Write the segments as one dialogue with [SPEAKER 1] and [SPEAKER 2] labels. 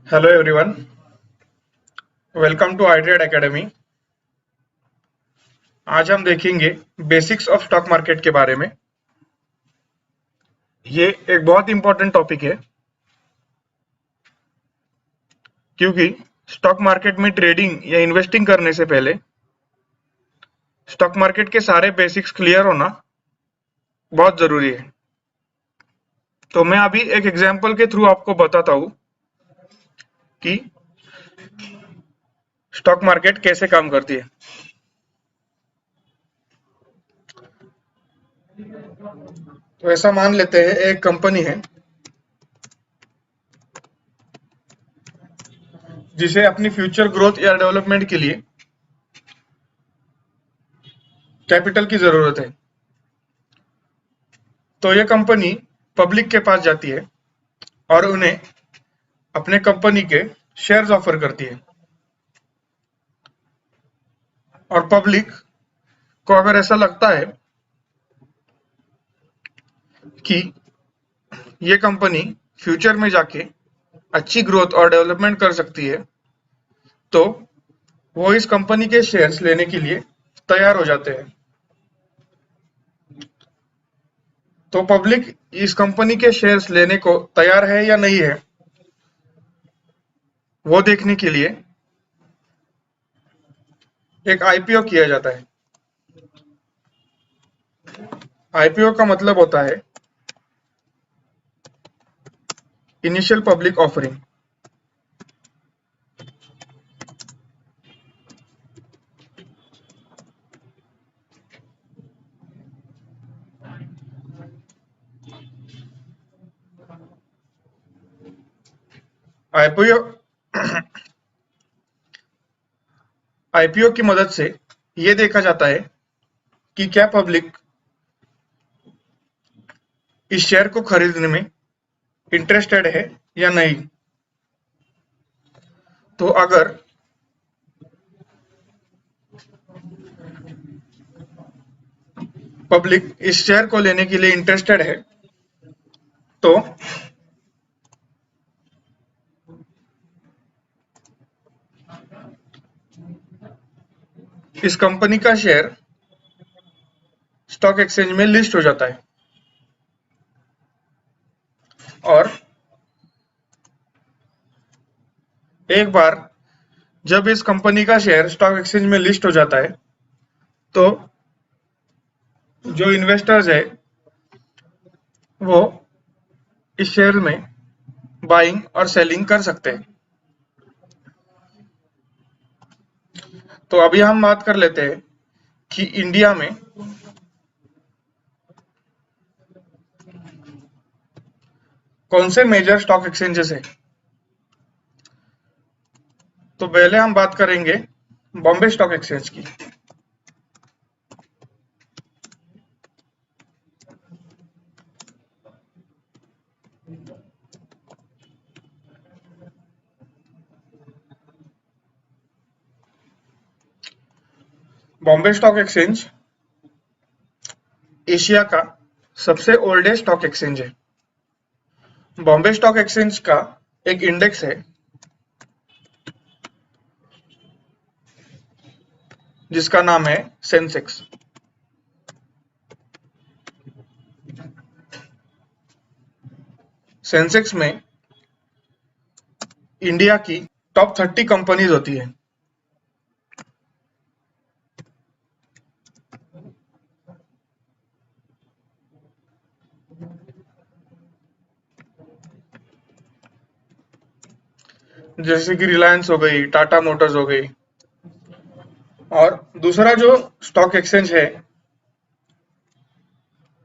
[SPEAKER 1] Hello everyone, welcome to iTrade academy. आज हम देखेंगे बेसिक्स ऑफ स्टॉक मार्केट के बारे में। ये एक बहुत इंपॉर्टेंट टॉपिक है क्योंकि स्टॉक मार्केट में ट्रेडिंग या इन्वेस्टिंग करने से पहले स्टॉक मार्केट के सारे बेसिक्स क्लियर होना बहुत जरूरी है। तो मैं अभी एक एग्जांपल के थ्रू आपको बताता हूँ कि स्टॉक मार्केट कैसे काम करती है। तो ऐसा मान लेते हैं एक कंपनी है जिसे अपनी फ्यूचर ग्रोथ या डेवलपमेंट के लिए कैपिटल की जरूरत है। तो ये कंपनी पब्लिक के पास जाती है और उन्हें अपने कंपनी के शेयर्स ऑफर करती है। और पब्लिक को अगर ऐसा लगता है कि ये कंपनी फ्यूचर में जाके अच्छी ग्रोथ और डेवलपमेंट कर सकती है, तो वो इस कंपनी के शेयर्स लेने के लिए तैयार हो जाते हैं। तो पब्लिक इस कंपनी के शेयर्स लेने को तैयार है या नहीं है, वो देखने के लिए एक आईपीओ किया जाता है। आईपीओ का मतलब होता है initial public offering. IPO IPO की मदद से ये देखा जाता है कि क्या पब्लिक इस शेयर को खरीदने में इंटरेस्टेड है या नहीं। तो अगर पब्लिक इस शेयर को लेने के लिए इंटरेस्टेड है, तो इस कंपनी का शेयर स्टॉक एक्सचेंज में लिस्ट हो जाता है। और एक बार जब इस कंपनी का शेयर स्टॉक एक्सचेंज में लिस्ट हो जाता है, तो जो इन्वेस्टर्स है वो इस शेयर में बाइंग और सेलिंग कर सकते हैं। तो अभी हम बात कर लेते हैं कि इंडिया में कौन से मेजर स्टॉक एक्सचेंजेस है। तो पहले हम बात करेंगे बॉम्बे स्टॉक एक्सचेंज की। बॉम्बे स्टॉक एक्सचेंज एशिया का सबसे ओल्डेस्ट स्टॉक एक्सचेंज है। बॉम्बे स्टॉक एक्सचेंज का एक इंडेक्स है जिसका नाम है सेंसेक्स। सेंसेक्स में इंडिया की टॉप 30 कंपनीज होती है। जैसे कि रिलायंस हो गई, टाटा मोटर्स हो गई। और दूसरा जो स्टॉक एक्सचेंज है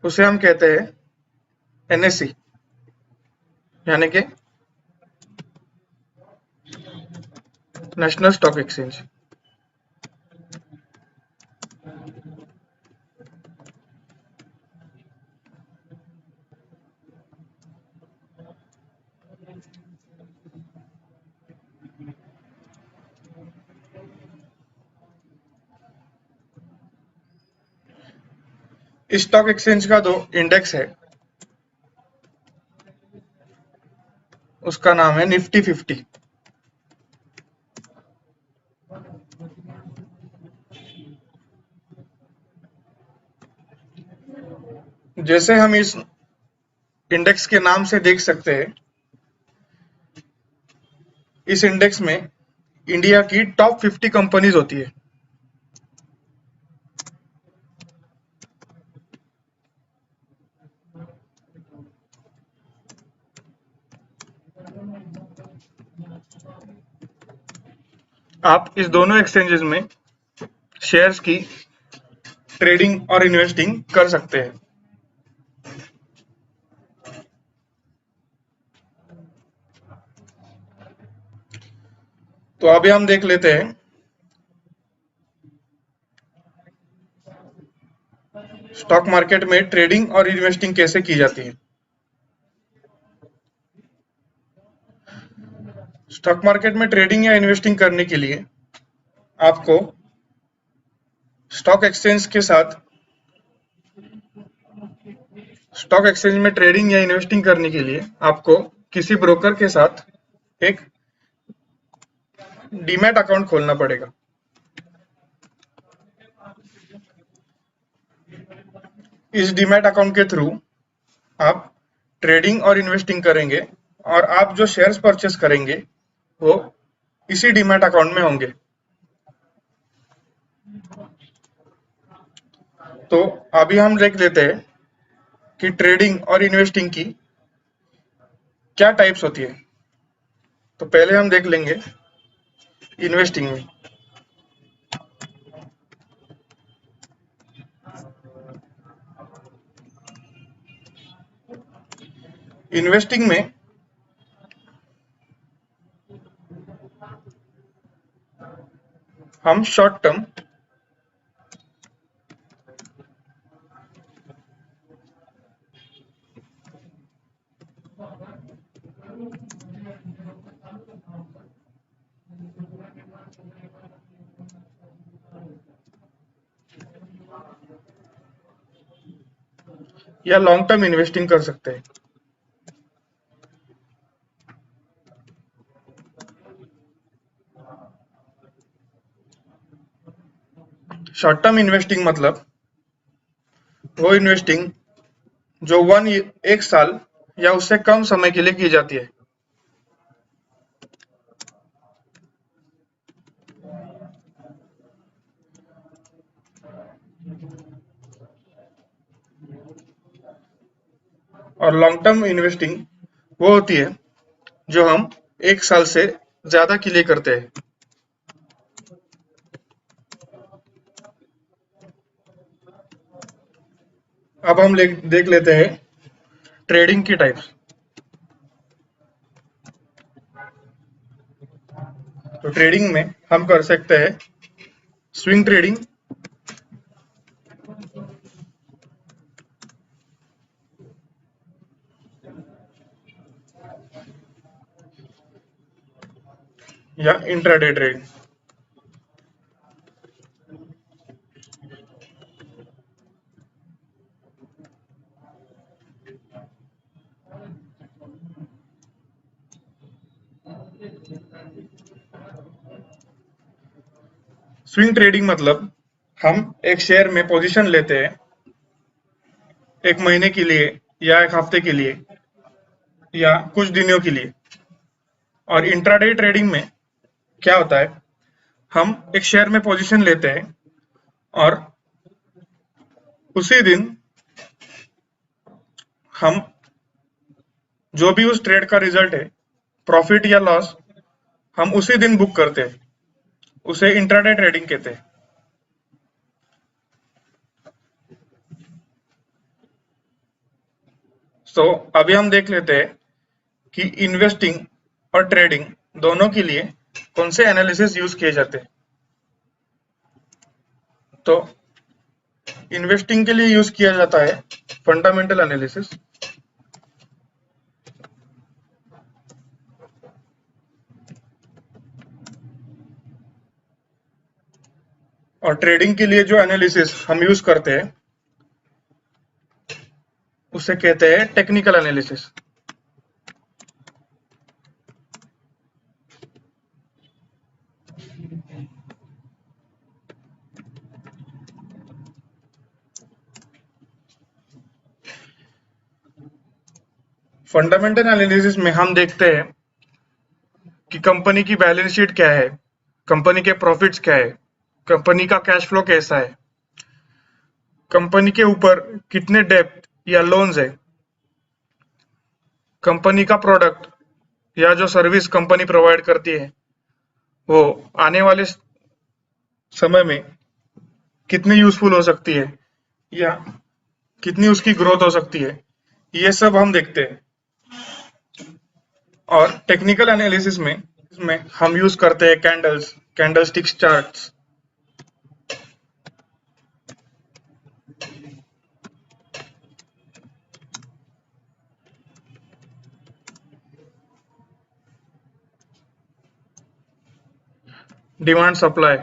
[SPEAKER 1] उसे हम कहते हैं एनएससी, यानी कि नेशनल स्टॉक एक्सचेंज। इस स्टॉक एक्सचेंज का जो इंडेक्स है उसका नाम है निफ्टी 50। जैसे हम इस इंडेक्स के नाम से देख सकते हैं, इस इंडेक्स में इंडिया की टॉप 50 कंपनीज होती है। आप इस दोनों एक्सचेंजेस में शेयर्स की ट्रेडिंग और इन्वेस्टिंग कर सकते हैं। तो अभी हम देख लेते हैं स्टॉक मार्केट में ट्रेडिंग और इन्वेस्टिंग कैसे की जाती है। स्टॉक मार्केट में ट्रेडिंग या इन्वेस्टिंग करने के लिए आपको स्टॉक एक्सचेंज के साथ स्टॉक एक्सचेंज में ट्रेडिंग या इन्वेस्टिंग करने के लिए आपको किसी ब्रोकर के साथ एक डीमैट अकाउंट खोलना पड़ेगा। इस डीमैट अकाउंट के थ्रू आप ट्रेडिंग और इन्वेस्टिंग करेंगे और आप जो शेयर्स परचेस करेंगे वो इसी डीमैट अकाउंट में होंगे। तो अभी हम देख लेते हैं कि ट्रेडिंग और इन्वेस्टिंग की क्या टाइप्स होती है। तो पहले हम देख लेंगे इन्वेस्टिंग में। इन्वेस्टिंग में हम शॉर्ट टर्म या लॉन्ग टर्म इन्वेस्टिंग कर सकते हैं। शॉर्ट टर्म इन्वेस्टिंग मतलब वो इन्वेस्टिंग जो एक साल या उससे कम समय के लिए की जाती है। और लॉन्ग टर्म इन्वेस्टिंग वो होती है जो हम एक साल से ज्यादा के लिए करते हैं। अब हम देख लेते हैं ट्रेडिंग की टाइप्स। तो ट्रेडिंग में हम कर सकते हैं स्विंग ट्रेडिंग, या इंट्राडे ट्रेडिंग। स्विंग ट्रेडिंग मतलब हम एक शेयर में पोजीशन लेते हैं एक महीने के लिए या एक हफ्ते के लिए या कुछ दिनों के लिए। और इंट्राडे ट्रेडिंग में क्या होता है, हम एक शेयर में पोजीशन लेते हैं और उसी दिन हम जो भी उस ट्रेड का रिजल्ट है, प्रॉफिट या लॉस, हम उसी दिन बुक करते हैं। उसे इंट्राडे ट्रेडिंग कहते हैं। तो अभी हम देख लेते हैं कि इन्वेस्टिंग और ट्रेडिंग दोनों के लिए कौन से एनालिसिस यूज किए जाते हैं। तो इन्वेस्टिंग के लिए यूज किया जाता है फंडामेंटल एनालिसिस, और ट्रेडिंग के लिए जो एनालिसिस हम यूज करते हैं उसे कहते हैं टेक्निकल एनालिसिस। फंडामेंटल एनालिसिस में हम देखते हैं कि कंपनी की बैलेंस शीट क्या है, कंपनी के प्रॉफिट्स क्या है, कंपनी का कैश फ्लो कैसा है, कंपनी के ऊपर कितने डेब्ट या लोन्स है, कंपनी का प्रोडक्ट या जो सर्विस कंपनी प्रोवाइड करती है वो आने वाले समय में कितनी यूजफुल हो सकती है या कितनी उसकी ग्रोथ हो सकती है, ये सब हम देखते हैं। और टेक्निकल एनालिसिस में इसमें हम यूज करते हैं candles, candlesticks charts. Demand supply,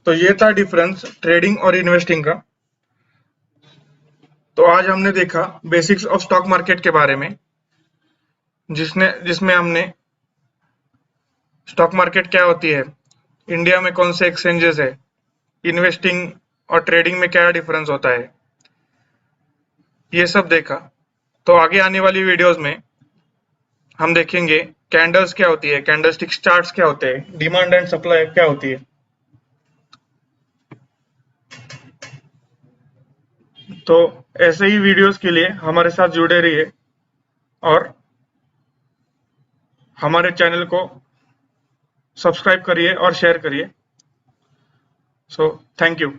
[SPEAKER 1] तो ये था डिफरेंस ट्रेडिंग और इन्वेस्टिंग का। तो आज हमने देखा बेसिक्स ऑफ स्टॉक मार्केट के बारे में, जिसमें हमने स्टॉक मार्केट क्या होती है, इंडिया में कौन से एक्सचेंजेस है, इन्वेस्टिंग और ट्रेडिंग में क्या डिफरेंस होता है, ये सब देखा। तो आगे आने वाली वीडियोस में हम देखेंगे कैंडल्स क्या होती है, कैंडलस्टिक्स चार्ट्स क्या होते हैं, डिमांड एंड सप्लाई क्या होती है। तो ऐसे ही वीडियोस के लिए हमारे साथ जुड़े रहिए और हमारे चैनल को सब्सक्राइब करिए और शेयर करिए। So thank you.